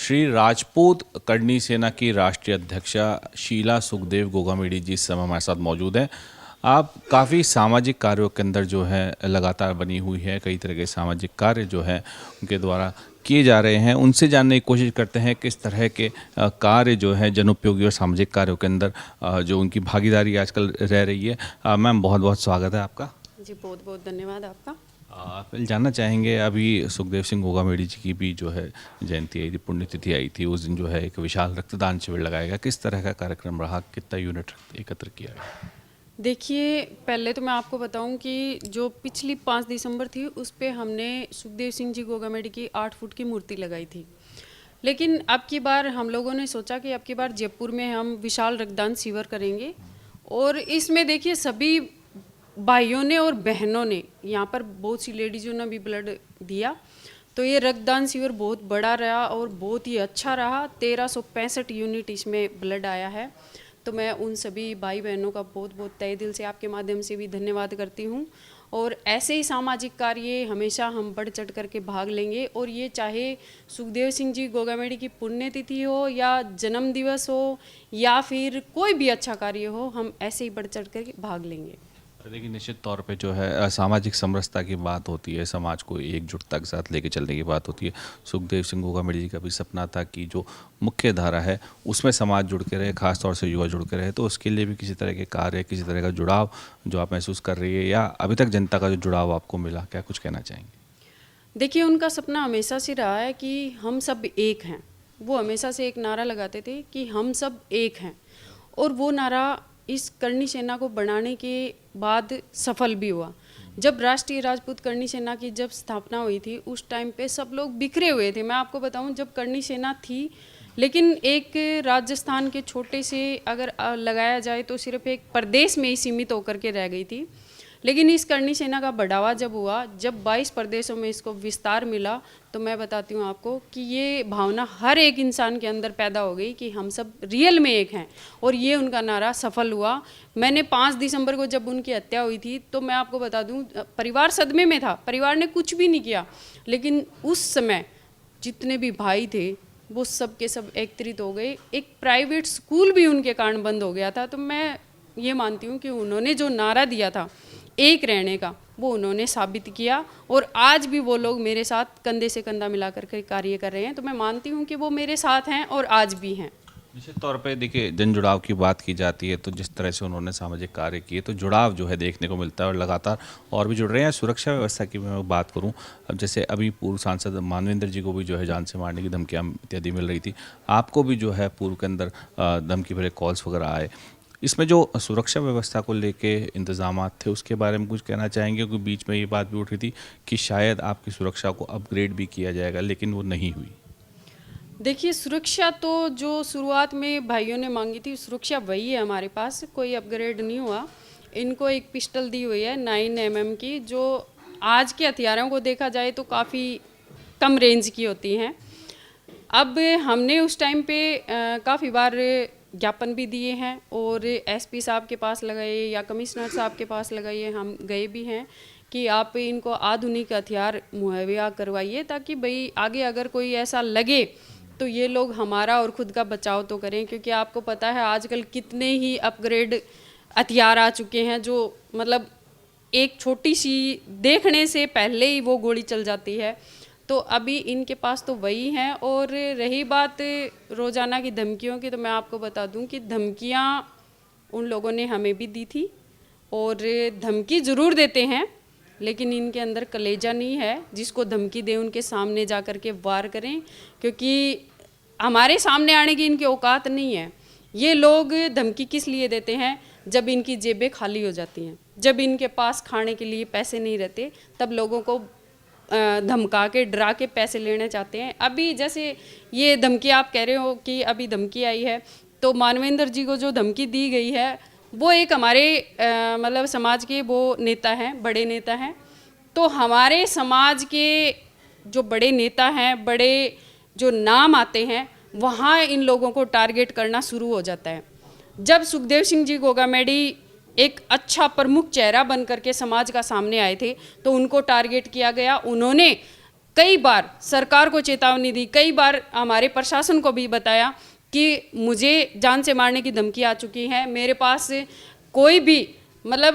श्री राजपूत करनी सेना की राष्ट्रीय अध्यक्षा शीला सुखदेव गोगामेडी जी इस समय हमारे साथ मौजूद हैं। आप काफ़ी सामाजिक कार्यों के अंदर जो है लगातार बनी हुई है, कई तरह के सामाजिक कार्य जो है उनके द्वारा किए जा रहे हैं। उनसे जानने की कोशिश करते हैं किस तरह के कार्य जो है जनोपयोगी और सामाजिक कार्यों के अंदर जो उनकी भागीदारी आजकल रह रही है। मैम, बहुत बहुत स्वागत है आपका। जी, बहुत बहुत धन्यवाद आपका। जानना चाहेंगे, अभी सुखदेव सिंह गोगामेडी जी की भी जो है जयंती आई थी, पुण्यतिथि आई थी, उस दिन जो है एक विशाल रक्तदान शिविर लगाया गया। किस तरह का कार्यक्रम रहा, कितना यूनिट एकत्र किया गया? देखिए, पहले तो मैं आपको बताऊं कि जो पिछली 5 दिसंबर थी उस पे हमने सुखदेव सिंह जी गोगामेडी की 8 फुट की मूर्ति लगाई थी। लेकिन अब की बार हम लोगों ने सोचा कि अब की बार जयपुर में हम विशाल रक्तदान शिविर करेंगे, और इसमें देखिए सभी भाइयों ने और बहनों ने, यहाँ पर बहुत सी लेडीज़ों ने भी ब्लड दिया। तो ये रक्तदान शिविर बहुत बड़ा रहा और बहुत ही अच्छा रहा। 1365 यूनिट इसमें ब्लड आया है। तो मैं उन सभी भाई बहनों का बहुत बहुत तहे दिल से आपके माध्यम से भी धन्यवाद करती हूँ। और ऐसे ही सामाजिक कार्य हमेशा हम बढ़ चढ़ करके भाग लेंगे, और ये चाहे सुखदेव सिंह जी गोगामेडी की पुण्यतिथि हो या जन्म दिवस हो या फिर कोई भी अच्छा कार्य हो, हम ऐसे ही बढ़ चढ़ कर भाग लेंगे। देखिए, निश्चित तौर पे जो है सामाजिक समरसता की बात होती है, समाज को एकजुटता के साथ लेके चलने की बात होती है। सुखदेव सिंह गोगामेडी जी का भी सपना था कि जो मुख्य धारा है उसमें समाज जुड़ के रहे, खासतौर से युवा जुड़ के रहे। तो उसके लिए भी किसी तरह के कार्य, किसी तरह का जुड़ाव जो आप महसूस कर रही है, या अभी तक जनता का जो जुड़ाव आपको मिला, क्या कुछ कहना चाहेंगे? देखिए, उनका सपना हमेशा से रहा है कि हम सब एक हैं। वो हमेशा से एक नारा लगाते थे कि हम सब एक हैं, और वो नारा इस करनी सेना को बनाने के बाद सफल भी हुआ। जब राष्ट्रीय राजपूत करनी सेना की जब स्थापना हुई थी उस टाइम पे सब लोग बिखरे हुए थे। मैं आपको बताऊं, जब करनी सेना थी, लेकिन एक राजस्थान के छोटे से अगर लगाया जाए तो सिर्फ एक प्रदेश में ही सीमित होकर के रह गई थी। लेकिन इस करनी सेना का बढ़ावा जब हुआ, जब 22 प्रदेशों में इसको विस्तार मिला, तो मैं बताती हूँ आपको कि ये भावना हर एक इंसान के अंदर पैदा हो गई कि हम सब रियल में एक हैं, और ये उनका नारा सफल हुआ। मैंने 5 दिसंबर को जब उनकी हत्या हुई थी, तो मैं आपको बता दूँ, परिवार सदमे में था, परिवार ने कुछ भी नहीं किया। लेकिन उस समय जितने भी भाई थे वो सब के सब एकत्रित हो गए। एक प्राइवेट स्कूल भी उनके कारण बंद हो गया था। तो मैं ये मानती हूँ कि उन्होंने जो नारा दिया था एक रहने का, वो उन्होंने साबित किया, और आज भी वो लोग मेरे साथ कंधे से कंधा मिलाकर के कार्य कर रहे हैं। तो मैं मानती हूँ कि वो मेरे साथ हैं और आज भी हैं। निश्चित तौर पे देखिए, जन जुड़ाव की बात की जाती है तो जिस तरह से उन्होंने सामाजिक कार्य किए तो जुड़ाव जो है देखने को मिलता है, और लगातार और भी जुड़ रहे हैं। सुरक्षा व्यवस्था की मैं बात करूं, अब जैसे अभी पूर्व सांसद मानवेंद्र जी को भी जो है जान से मारने की धमकियां इत्यादि मिल रही थी, आपको भी जो है पूर्व के अंदर धमकी भरे कॉल्स वगैरह आए। इसमें जो सुरक्षा व्यवस्था को लेके इंतजाम थे उसके बारे में कुछ कहना चाहेंगे? क्योंकि बीच में ये बात भी उठी थी कि शायद आपकी सुरक्षा को अपग्रेड भी किया जाएगा, लेकिन वो नहीं हुई। देखिए, सुरक्षा तो जो शुरुआत में भाइयों ने मांगी थी, सुरक्षा वही है हमारे पास, कोई अपग्रेड नहीं हुआ। इनको एक पिस्टल दी हुई है 9 mm की, जो आज के हथियारों को देखा जाए तो काफ़ी कम रेंज की होती हैं। अब हमने उस टाइम पे काफ़ी बार ज्ञापन भी दिए हैं, और एसपी साहब के पास लगाए या कमिश्नर साहब के पास लगाइए, हम गए भी हैं कि आप इनको आधुनिक हथियार मुहैया करवाइए, ताकि भाई आगे अगर कोई ऐसा लगे तो ये लोग हमारा और ख़ुद का बचाव तो करें। क्योंकि आपको पता है आजकल कितने ही अपग्रेड हथियार आ चुके हैं, जो मतलब एक छोटी सी देखने से पहले ही वो गोली चल जाती है। तो अभी इनके पास तो वही हैं। और रही बात रोज़ाना की धमकियों की, तो मैं आपको बता दूं कि धमकियां उन लोगों ने हमें भी दी थी, और धमकी ज़रूर देते हैं, लेकिन इनके अंदर कलेजा नहीं है। जिसको धमकी दें उनके सामने जा कर के वार करें, क्योंकि हमारे सामने आने की इनकी औकात नहीं है। ये लोग धमकी किस लिए देते हैं? जब इनकी जेबें खाली हो जाती हैं, जब इनके पास खाने के लिए पैसे नहीं रहते, तब लोगों को धमका के डरा के पैसे लेने चाहते हैं। अभी जैसे ये धमकी आप कह रहे हो कि अभी धमकी आई है, तो मानवेंद्र जी को जो धमकी दी गई है वो एक हमारे मतलब समाज के वो नेता हैं, बड़े नेता हैं। तो हमारे समाज के जो बड़े नेता हैं, बड़े जो नाम आते हैं, वहाँ इन लोगों को टारगेट करना शुरू हो जाता है। जब सुखदेव सिंह जी गोगामेडी एक अच्छा प्रमुख चेहरा बन करके समाज का सामने आए थे, तो उनको टारगेट किया गया। उन्होंने कई बार सरकार को चेतावनी दी, कई बार हमारे प्रशासन को भी बताया कि मुझे जान से मारने की धमकी आ चुकी है, मेरे पास कोई भी मतलब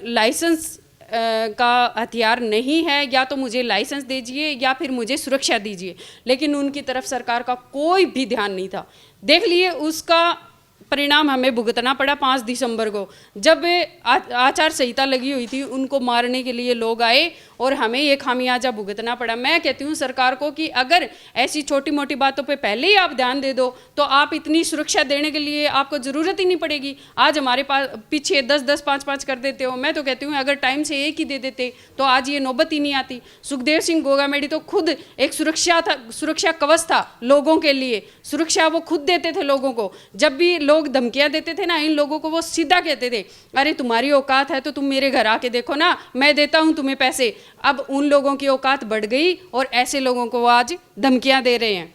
लाइसेंस का हथियार नहीं है, या तो मुझे लाइसेंस दीजिए या फिर मुझे सुरक्षा दीजिए। लेकिन उनकी तरफ सरकार का कोई भी ध्यान नहीं था। देख लिए उसका परिणाम हमें भुगतना पड़ा 5 दिसंबर को, जब आचार संहिता लगी हुई थी, उनको मारने के लिए लोग आए और हमें ये खामियाजा भुगतना पड़ा। मैं कहती हूँ सरकार को कि अगर ऐसी छोटी मोटी बातों पे पहले ही आप ध्यान दे दो तो आप इतनी सुरक्षा देने के लिए आपको ज़रूरत ही नहीं पड़ेगी। आज हमारे पास पीछे 10-10, 5-5 कर देते हो। मैं तो कहती हूँ अगर टाइम से एक ही दे देते तो आज ये नौबत ही नहीं आती। सुखदेव सिंह गोगामेडी तो खुद एक सुरक्षा कवच था लोगों के लिए, सुरक्षा वो खुद देते थे लोगों को। जब भी लोग धमकियाँ देते थे ना इन लोगों को, वो सीधा कहते थे अरे तुम्हारी औकात है तो तुम मेरे घर आके देखो ना, मैं देता हूँ तुम्हें पैसे। अब उन लोगों की औकात बढ़ गई और ऐसे लोगों को आज धमकियां दे रहे हैं।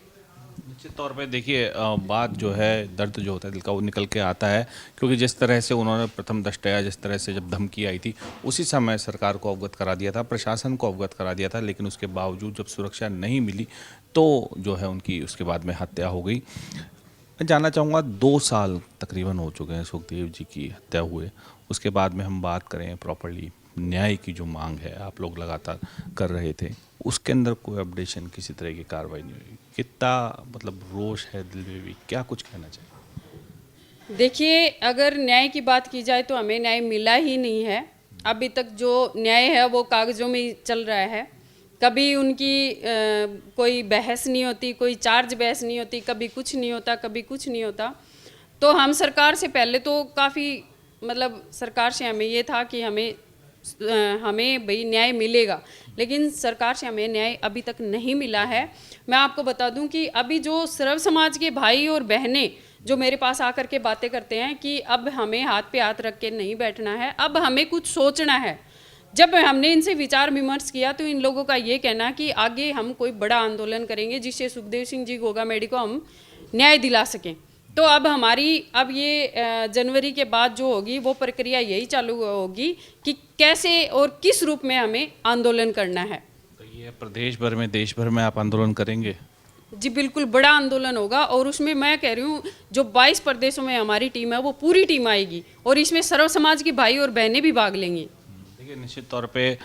निश्चित तौर पे देखिए बात जो है, दर्द जो होता है दिल का वो निकल के आता है, क्योंकि जिस तरह से उन्होंने प्रथम दृष्टया जिस तरह से जब धमकी आई थी उसी समय सरकार को अवगत करा दिया था, प्रशासन को अवगत करा दिया था, लेकिन उसके बावजूद जब सुरक्षा नहीं मिली तो जो है उनकी उसके बाद में हत्या हो गई। मैं जानना चाहूँगा 2 साल तकरीबन हो चुके हैं सुखदेव जी की हत्या हुए, उसके बाद में हम बात करें प्रॉपर्ली न्याय की जो मांग है आप लोग लगातार कर रहे थे, उसके अंदर कोई अपडेशन किसी तरह की कार्रवाई नहीं हुई, कितना मतलब रोष है दिल में भी, क्या कुछ कहना चाहिए? देखिए अगर न्याय की बात की जाए तो हमें न्याय मिला ही नहीं है। अभी तक जो न्याय है वो कागज़ों में ही चल रहा है। कभी उनकी कोई बहस नहीं होती, कोई चार्ज बहस नहीं होती, कभी कुछ नहीं होता, कभी कुछ नहीं होता। तो हम सरकार से पहले तो काफ़ी मतलब सरकार से हमें ये था कि हमें भाई न्याय मिलेगा, लेकिन सरकार से हमें न्याय अभी तक नहीं मिला है। मैं आपको बता दूं कि अभी जो सर्व समाज के भाई और बहनें जो मेरे पास आकर के बातें करते हैं कि अब हमें हाथ पे हाथ रख के नहीं बैठना है, अब हमें कुछ सोचना है। जब हमने इनसे विचार विमर्श किया तो इन लोगों का ये कहना कि आगे हम कोई बड़ा आंदोलन करेंगे जिससे सुखदेव सिंह जी गोगामेडी को हम न्याय दिला सकें। तो अब हमारी ये जनवरी के बाद जो होगी वो प्रक्रिया यही चालू होगी कि कैसे और किस रूप में हमें आंदोलन करना है। तो ये प्रदेश भर में, देश भर में आप आंदोलन करेंगे? जी बिल्कुल, बड़ा आंदोलन होगा और उसमें मैं कह रही हूँ जो 22 प्रदेशों में हमारी टीम है वो पूरी टीम आएगी और इसमें सर्व समाज के भाई और बहनें भी भाग लेंगी। देखिए निश्चित तौर पे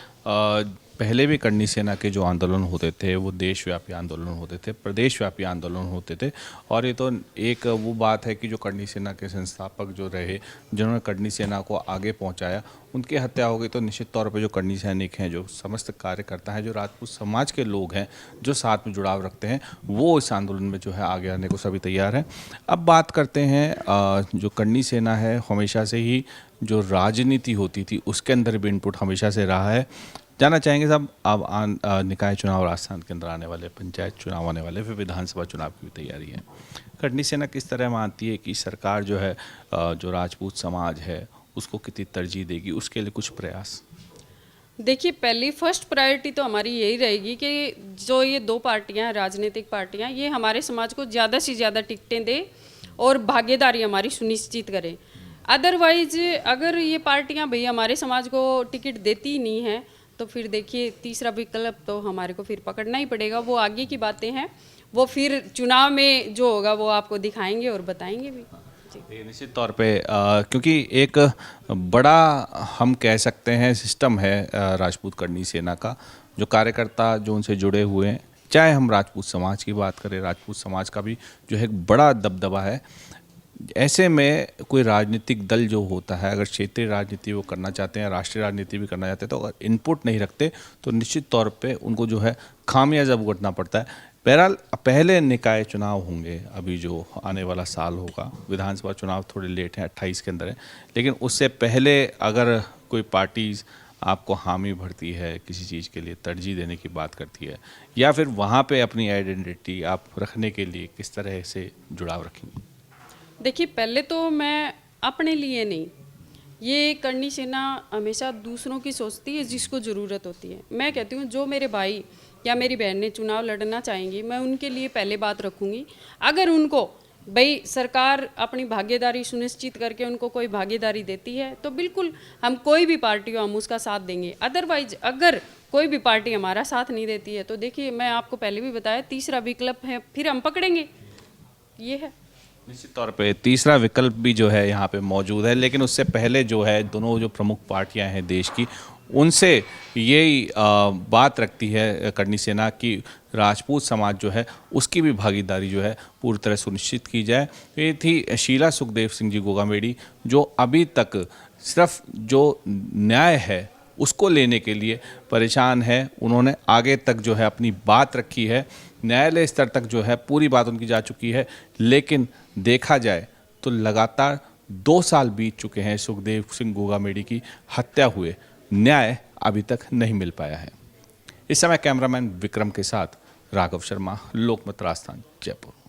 पहले भी करनी सेना के जो आंदोलन होते थे वो देशव्यापी आंदोलन होते थे, प्रदेशव्यापी आंदोलन होते थे, और ये तो एक वो बात है कि जो करनी सेना के संस्थापक जो रहे, जिन्होंने करनी सेना को आगे पहुंचाया, उनकी हत्या हो गई। तो निश्चित तौर पे जो करनी सैनिक हैं, जो समस्त कार्यकर्ता हैं, जो राजपूत समाज के लोग हैं, जो साथ में जुड़ाव रखते हैं, वो इस आंदोलन में जो है आगे आने को सभी तैयार हैं। अब बात करते हैं जो करनी सेना है, हमेशा से ही जो राजनीति होती थी उसके अंदर भी इनपुट हमेशा से रहा है। जानना चाहेंगे साहब, अब निकाय चुनाव राजस्थान के अंदर आने वाले, पंचायत चुनाव आने वाले, फिर विधानसभा चुनाव की भी तैयारी है। करनी सेना किस तरह मानती है कि सरकार जो है जो राजपूत समाज है उसको कितनी तरजीह देगी, उसके लिए कुछ प्रयास? देखिए पहली फर्स्ट प्रायोरिटी तो हमारी यही रहेगी कि जो ये 2 पार्टियां, राजनीतिक पार्टियां, ये हमारे समाज को ज़्यादा से ज़्यादा टिकटें दें और भागीदारी हमारी सुनिश्चित करें। अदरवाइज अगर ये पार्टियां भाई हमारे समाज को टिकट देती ही नहीं हैं तो फिर देखिए तीसरा विकल्प तो हमारे को फिर पकड़ना ही पड़ेगा। वो आगे की बातें हैं, वो फिर चुनाव में जो होगा वो आपको दिखाएंगे और बताएंगे भी। ये निश्चित तौर पे क्योंकि एक बड़ा हम कह सकते हैं सिस्टम है राजपूत करनी सेना का, जो कार्यकर्ता जो उनसे जुड़े हुए हैं, चाहे हम राजपूत समाज की बात करें, राजपूत समाज का भी जो है एक बड़ा दबदबा है। ऐसे में कोई राजनीतिक दल जो होता है, अगर क्षेत्रीय राजनीति वो करना चाहते हैं, राष्ट्रीय राजनीति भी करना चाहते हैं, तो अगर इनपुट नहीं रखते तो निश्चित तौर पे उनको जो है खामियाजा भुगतना पड़ता है। बहरहाल पहले निकाय चुनाव होंगे, अभी जो आने वाला साल होगा, विधानसभा चुनाव थोड़े लेट हैं, 28 के अंदर है, लेकिन उससे पहले अगर कोई पार्टीज़ आपको हामी भरती है, किसी चीज़ के लिए तरजीह देने की बात करती है, या फिर वहाँ पे अपनी आइडेंटिटी आप रखने के लिए किस तरह से जुड़ाव रखेंगे? देखिए पहले तो मैं अपने लिए नहीं, ये करनी सेना हमेशा दूसरों की सोचती है जिसको ज़रूरत होती है। मैं कहती हूँ जो मेरे भाई या मेरी बहन ने चुनाव लड़ना चाहेंगी, मैं उनके लिए पहले बात रखूँगी। अगर उनको भाई सरकार अपनी भागीदारी सुनिश्चित करके उनको कोई भागीदारी देती है तो बिल्कुल हम कोई भी पार्टी हो हम उसका साथ देंगे। अदरवाइज अगर कोई भी पार्टी हमारा साथ नहीं देती है। तो देखिए, मैं आपको पहले भी बताया, तीसरा विकल्प है, फिर हम पकड़ेंगे, ये है। निश्चित तौर पे तीसरा विकल्प भी जो है यहाँ पे मौजूद है, लेकिन उससे पहले जो है दोनों जो प्रमुख पार्टियां हैं देश की, उनसे यही बात रखती है करणी सेना की राजपूत समाज जो है उसकी भी भागीदारी जो है पूरी तरह सुनिश्चित की जाए। ये थी शीला सुखदेव सिंह जी गोगामेडी, जो अभी तक सिर्फ जो न्याय है उसको लेने के लिए परेशान है। उन्होंने आगे तक जो है अपनी बात रखी है, न्यायालय स्तर तक जो है पूरी बात उनकी जा चुकी है, लेकिन देखा जाए तो लगातार 2 साल बीत चुके हैं सुखदेव सिंह गोगामेडी की हत्या हुए, न्याय अभी तक नहीं मिल पाया है। इस समय कैमरामैन विक्रम के साथ राघव शर्मा, लोकमत राजस्थान, जयपुर।